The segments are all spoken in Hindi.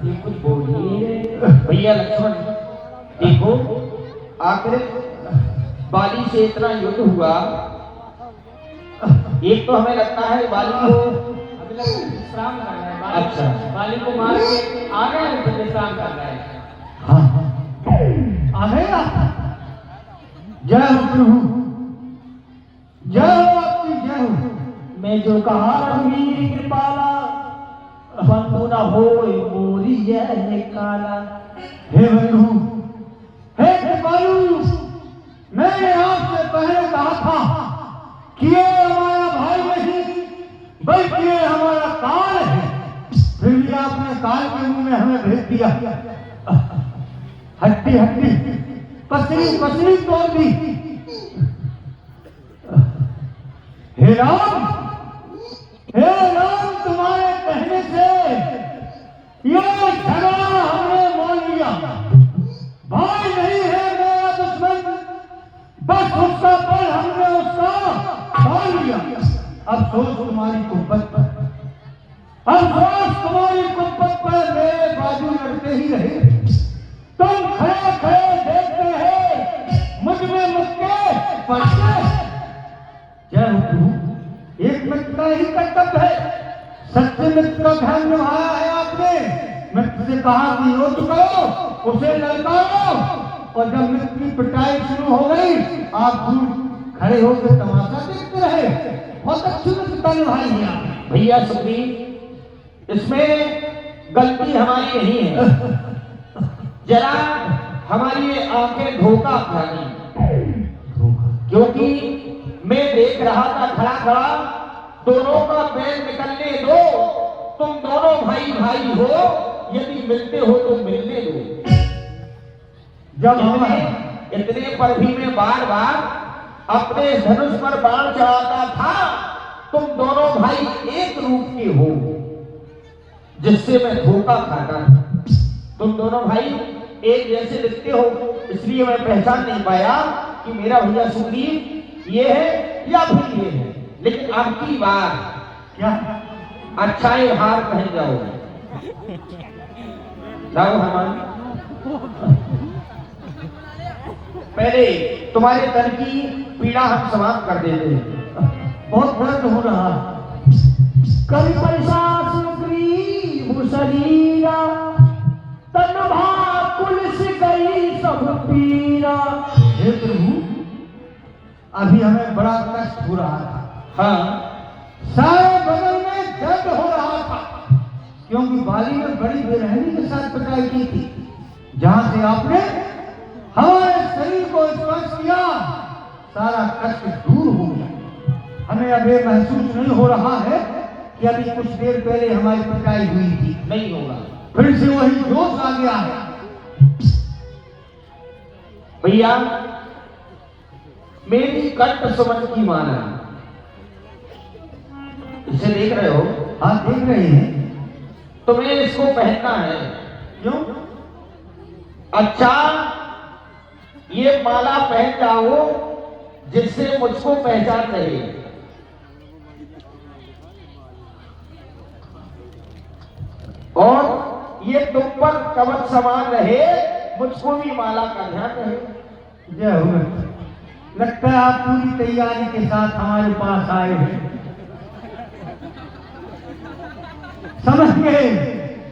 ये कुछ बोलिए भैया लक्ष्मण। देखो आखिर बाली से इतना युद्ध हुआ, एक तो हमें लगता है बाली को विश्राम कर रहा है। अच्छा, बाली को मार के आ गए तो विश्राम कर रहा है। हाँ आ गया। जय हो प्रभु, जय हो आपकी जय हो। मैं जो कहा रघुवीर कृपाला, बंधु न हो मोरी यह काला। हे बंधु, हे कृपालु, मैंने आपसे पहले कहा था कि ये हमारा भाई नहीं बल्कि ये हमारा काल है, फिर भी आपने काल के मुंह में हमें भेज दिया। हड्डी हड्डी पसली पसली तोड़ दी। हे राम, हे राम, तुम्हारे कहने से ये झगड़ा हमने मान लिया। भाई नहीं है मेरा दुश्मन, बस उसका बल हमने उसका मान लिया। अफसोस तुम्हारी कुब्बत पर, अफसोस तुम्हारी कुब्बत पर मेरे बाजू लड़ते ही रहे। तुम खड़े खड़े देखते हैं, मुझ में मुक्के पड़ते। जय हो प्रभु, एक मित्र का ही कर्तव्य है, सच्चे मित्र का ध्यान निभाया है आपने। मित्र से कहा कि युद्ध करो, उसे ललकारो, और जब मित्र की पिटाई शुरू हो गई आप दूर खड़े होकर तमाशा देखते रहे। बहुत अच्छी मित्रता निभाई है आपने। भैया सुग्रीव, इसमें गलती हमारी नहीं है, जरा हमारी आंखें धोखा खानी, क्योंकि मैं देख रहा था खड़ा खड़ा, दोनों का बैल निकलने दो, तुम दोनों भाई भाई हो, यदि मिलते हो तो मिलने दो। जब इतने पर भी मैं बार बार अपने धनुष पर बाण चढ़ाता था। तुम दोनों भाई एक रूप के हो, जिससे मैं धोखा खाता। तुम दोनों भाई एक जैसे दिखते हो, इसलिए मैं पहचान नहीं पाया कि मेरा भैया सुग्रीव ये है या फिर ये है। लेकिन अब की बार क्या अच्छाई हार कहीं जाओगे। लाओ हनुमान, पहले तुम्हारे तन की पीड़ा हम समाप्त कर देते हैं। बहुत दर्द हो रहा है। कभी परिसास सुग्रीव शरीरा, तन भाकुल से गई सब पीरा। हे प्रभु, अभी हमें बड़ा कष्ट हो रहा था। हाँ, सारे बगल में दर्द हो रहा था, क्योंकि बाली ने बड़ी बेरहमी के साथ पिटाई की थी। जहां से आपने हमारे शरीर को स्पर्श किया, सारा कष्ट दूर हो गया। हमें अब ये महसूस नहीं हो रहा है कि अभी कुछ देर पहले हमारी पिटाई हुई थी। नहीं होगा, फिर से वही जोश आ गया है। भैया मेरी कंठ सुमन की माला, इसे देख रहे हो? हाँ देख रहे हैं। तुम्हें इसको पहनना है। क्यों? अच्छा, ये माला पहन जाओ जिससे मुझको पहचान रहे। और ये तुम पर कवच समान रहे, मुझको भी माला का ध्यान रहे। जय हो। लगता है आप पूरी तैयारी के साथ हमारे पास आए हैं। समझ गए?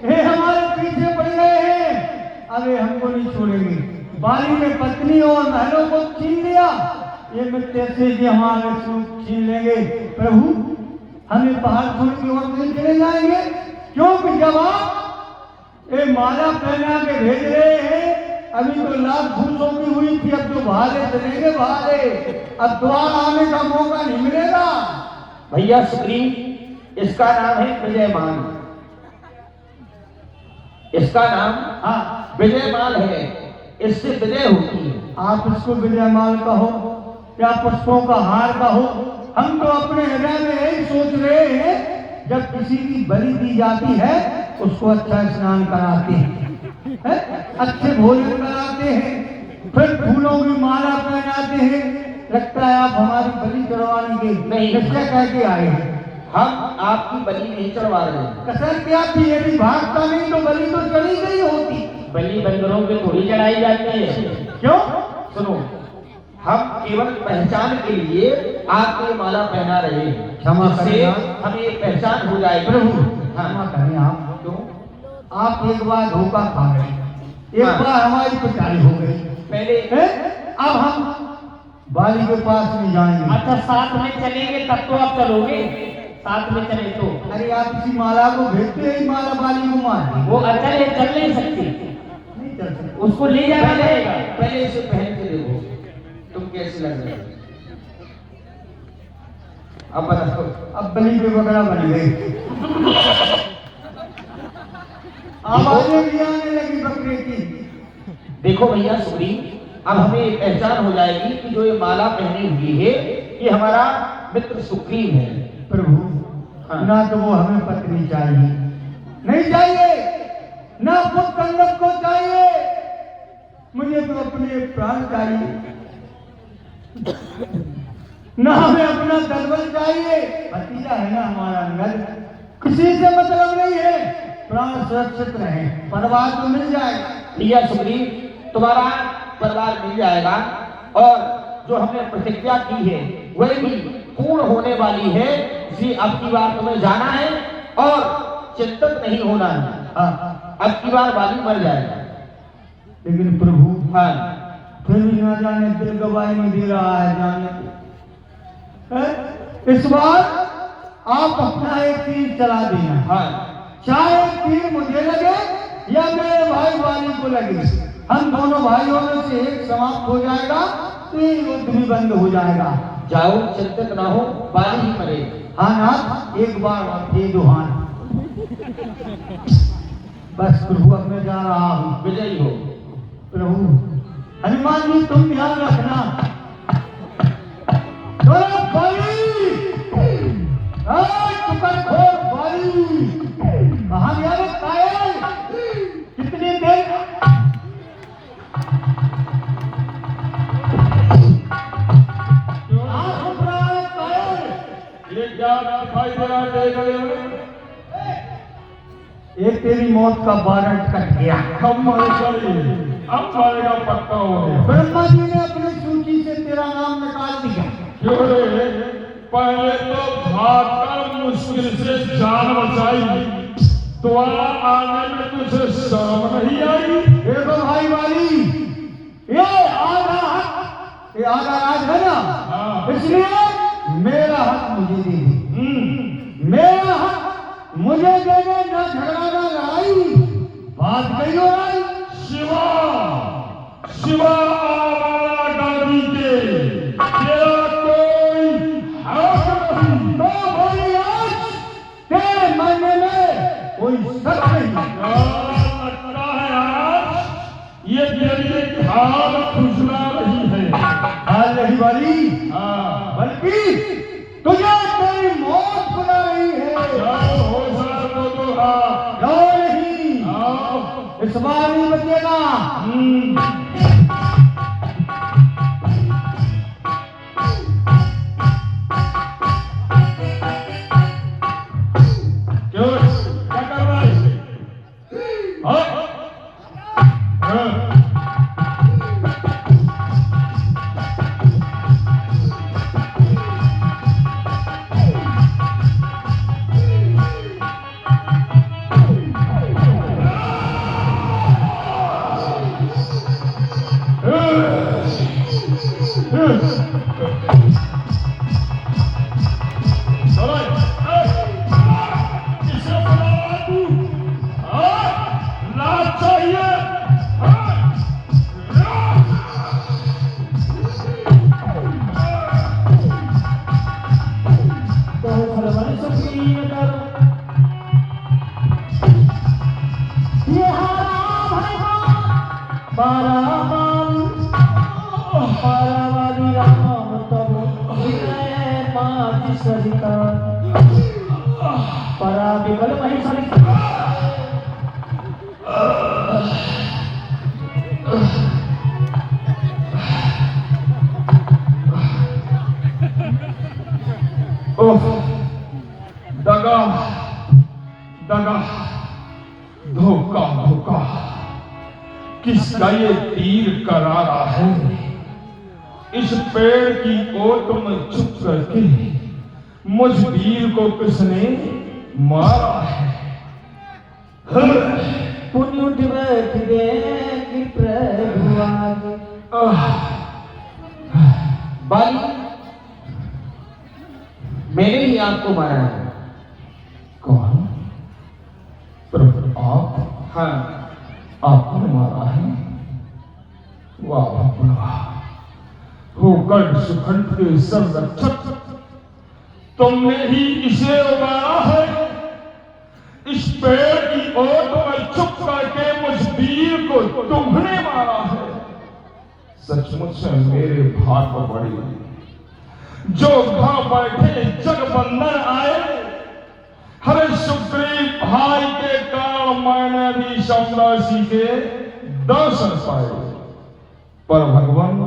ये हमारे पीछे पड़ गए हैं, अरे हमको नहीं छोड़ेंगे। बाली ने पत्नी और महलों को छीन लिया, ये मित्र से कि हमारे सूप छीन लेंगे। प्रभु, हमें पहाड़ छोड़ के और नहीं चले जाएंगे, क्योंकि जब आप ये माला पहना के भेज रहे हैं, अभी तो लाख घूसों की हुई थी, अब तो भाले चलेंगे भाले, अब द्वार आने का मौका नहीं मिलेगा। भैया सुग्रीव, इसका नाम है विजयमाल। इसका नाम हाँ विजयमाल है, इससे विजय होती है। आप इसको विजयमाल कहो या पुष्पों का हार कहो, हम तो अपने हृदय में यही सोच रहे हैं, जब किसी की बलि दी जाती है उसको अच्छा स्नान कराते हैं, अच्छे भोजन कराते हैं, फिर फूलों की माला पहनाते हैं। लगता है आप हमारी बलि चढ़वाने के नहीं, निश्चय कह के आए हैं। हम आपकी बलि नहीं चढ़वा रहे हैं। कसर क्या थी? यदि भागता नहीं तो बलि तो चढ़ी गई होती। बलि बंदरों पे थोड़ी चढ़ाई जाती है। क्यों? सुनो, हम केवल पहचान के लिए आपको ये माला पहना रहे हैं, क्षमा जिससे करें। हमें ये पहचान हो जाएगी। प्रभु हाँ। क्षमा करें आप। क्यों? आप एक बार धोखा खा गए, एक हाँ। बार हमारी पिटाई हो गई। पहले अब हम बाली के पास नहीं जाएंगे। अच्छा साथ में चलेंगे तब तो आप चलोगे, साथ में चले तो। अरे आप इसी माला को भेजते ही माला बाली को मार दी। वो अचल है, चल नहीं सकती, नहीं चल सकती। उसको ले जाना पड़ेगा। पहले इसे पहन के देखो तुम कैसे लग रहे हो। अब बताओ। अब बलि पे बकरा बन गई। आवाजें भी आने लगी बकरे की। देखो भैया सुग्रीव, अब हमें ये पहचान हो जाएगी कि जो ये माला पहनी हुई है ये हमारा मित्र सुग्रीव है। प्रभु हाँ। ना तो वो हमें पत्नी चाहिए, नहीं चाहिए, ना पुत्र कन्नक को चाहिए, मुझे तो अपने प्राण चाहिए। ना हमें अपना दलबल चाहिए, भतीजा है ना हमारा अंगद, किसी से मतलब नहीं है, प्राण सुरक्षित रहे, परिवार तो मिल जाएगा। भैया सुग्रीव, तुम्हारा परिवार मिल जाएगा और जो हमने प्रतिज्ञा की है वह भी पूर्ण होने वाली है। इसलिए अब की बार तुम्हें जाना है और चिंतित नहीं होना है। हाँ। अब की बार बाली मर जाएगा। लेकिन प्रभु हाँ, फिर भी ना जाने दिल गवाही नहीं दे रहा है जाने। इस बार आप अपना एक तीर चला देना। हाँ, चाहे तीर मुझे लगे या मेरे भाई वाली को लगे, हम दोनों भाइयों में से एक समाप्त हो जाएगा तो ये युद्ध भी बंद हो जाएगा। जाओ, चिंतित ना हो, बाली ही मरे। हाँ नाथ, एक बार और दे दो हाथ। बस प्रभु अब मैं जा रहा हूँ। विजयी हो। प्रभु हनुमान जी तुम ध्यान रखना। चलो बाली, टुकड़खोर बाली, कहाँ गया रे कायल? कितनी देर? ये क्या दिखाई दे रहा है देख रहे हो? एक तेरी मौत का वारंट कट गया। कब मरेगा ये? अब मरेगा पक्का हो गया। ब्रह्मा जी ने अपनी सूची से तेरा नाम निकाल दिया। क्यों रे? पहले तो भागकर मुश्किल से जान बचाई, दोबारा आने में तुझे शर्म नहीं आई? देखो भाई वाली, ये आधा राज है ना, हाँ। इसलिए मेरा हक मुझे दे दे। मेरा हक मुझे दे दे, ना झगड़ा ना लड़ाई, बात गई हो रही। शिवा, शिवा आवारा गाड़ी के तेरा कोई हक नहीं। तो बोली आज तेरे मानने में कोई शक नहीं। लगता है आज ये तेरी हाल खुशला रही है। हाल नहीं वाली, हाँ, बल्कि तुझे तेरी मौत बुला रही है। जाओ हो जाओ तो हाँ, क्यों नहीं? आओ। इस बार नहीं बचेगा। क्यों? क्या कर रहा है? हाँ? हाँ। परा विमल महेश्वरी धोखा धोखा, किसका ये तीर करारा है। इस पेड़ की ओट में छुप करके मुझ वीर को किसने मारा है। पुण्य उठ बैठ गए कि प्रभु आगे। बाली, मैंने ही आपको मारा है। कौन? प्रभु आप? हाँ, आपने मारा है? वाह वाह, होकर सुखंड के संरक्षक तुमने ही इसे उगाया है। इस पेड़ की ओट में छुप करके मुझ वीर को तुमने मारा है। सचमुच से मेरे भाग बड़ी, जो घर बैठे जगबंधन आए। हरे सुग्रीव भाई के कारण मैंने भी समदासी के दर्शन पाए। पर भगवान,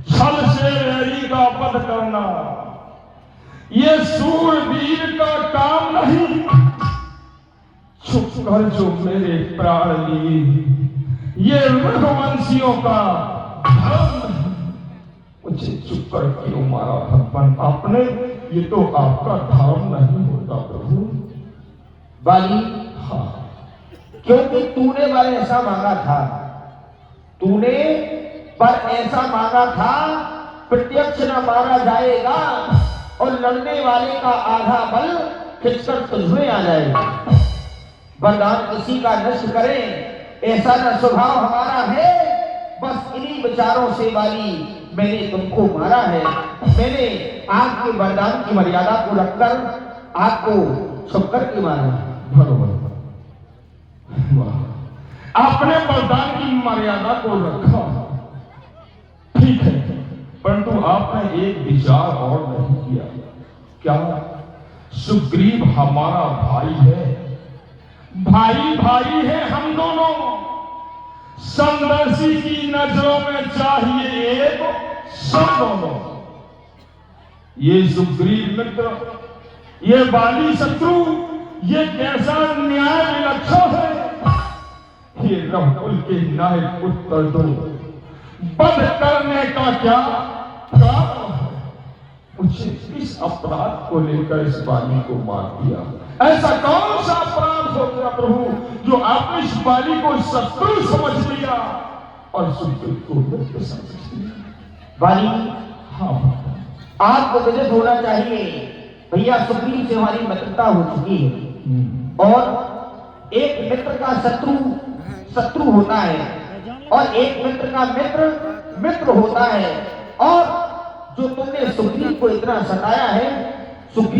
छल से रैली का वध करना ये सूरवीर का काम नहीं। छुप कर जो मेरे प्राण लिए, ये रघुवंशियों का धर्म। मुझे चुप कर क्यों मारा भगवान आपने? ये तो आपका धर्म नहीं होता प्रभु। बाली, हाँ, क्योंकि तूने पर ऐसा मांगा था, तूने पर ऐसा मांगा था। प्रत्यक्ष न मारा जाएगा और लड़ने वाले का आधा बल खिंचकर तुझमें आ जाएगा। वरदान किसी का नष्ट करें ऐसा न स्वभाव हमारा है। बस इन्हीं विचारों से बाली मैंने तुमको मारा है। मैंने आपके वरदान की मर्यादा को रखकर आपको छुप कर के मारा है। बरोबर, वाह, आपने वरदान की मर्यादा को रखा, ठीक है, परंतु आपने एक विचार और नहीं किया। क्या? सुग्रीव हमारा भाई है, भाई भाई है हम दोनों। समदर्शी की नजरों में चाहिए एक, सब दोनों। ये सुग्रीव मित्र, ये बाली शत्रु, ये कैसा न्याय विलक्षण है। ये रघुकुल के नायक पुत्र दो वध करने का क्या कारण है? मुझे इस अपराध को लेकर इस बाली को मार दिया। ऐसा कौन सा अपराध हो गया प्रभु जो आपने इस बाली को शत्रु समझ लिया और सुग्रीव को मित्र समझ लिया? बाली, हाँ, आपको विदित होना चाहिए भैया, सुग्रीव से हमारी मित्रता हो चुकी है। और एक मित्र का शत्रु शत्रु होता है और एक मित्र का मित्र मित्र होता है। और जो तुमने सुग्रीव को इतना सताया है, सुग्रीव